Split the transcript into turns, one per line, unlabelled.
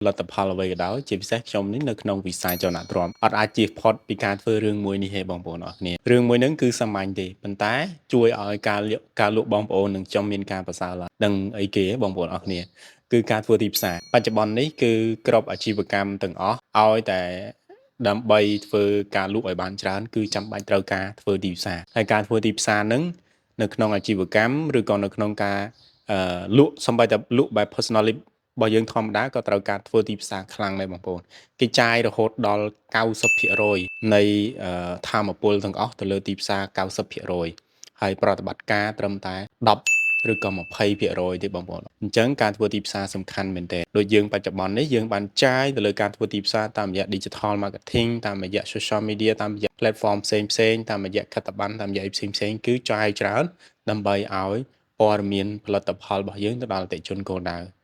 លទ្ធផលអ្វីក៏ដោយជាពិសេសខ្ញុំនេះនៅក្នុងវិស័យចលនាទ្រាំអត់អាចជៀសផុតពីការធ្វើរឿងមួយនេះទេបងប្អូនអរគ្នារឿងមួយហ្នឹងគឺសាមញ្ញទេប៉ុន្តែជួយឲ្យការលក់បងប្អូននឹងចំមានការប្រសើរឡើងនឹងអីគេបងប្អូនអរគ្នាគឺការធ្វើទីផ្សារបច្ចុប្បន្ននេះគឺគ្រប់អាជីវកម្មទាំងអស់ឲ្យតែដើម្បីធ្វើការលក់ឲ្យបានច្រើនគឺចាំបាច់ត្រូវការធ្វើទីផ្សារហើយការធ្វើទីផ្សារហ្នឹងនៅក្នុងអាជីវកម្មឬក៏នៅក្នុងការលក់សំបីតែលក់បែប personally របស់យើងធម្មតាក៏ត្រូវការធ្វើទីផ្សារខ្លាំងដែរបងប្អូនគេចាយរហូតដល់90%នៃធម៌ពលទាំងអស់ទៅលើទីផ្សារ90%ហើយប្រតិបត្តិការត្រឹមតែ10ឬក៏20%ទេបងប្អូនអញ្ចឹងការធ្វើទីផ្សារសំខាន់មែនទែនដូចយើងបច្ចុប្បន្ននេះយើងបានចាយទៅលើការធ្វើទីផ្សារតាមរយៈ digital marketing តាមរយៈ social media តាមរយៈ platform ផ្សេងៗតាមរយៈខិត្តប័ណ្ណតាមរយៈផ្សេងៗគឺចាយច្រើនដើម្បីឲ្យព័ត៌មានផលិតផលរបស់យើងទៅដល់អតិថិជនគោលដៅ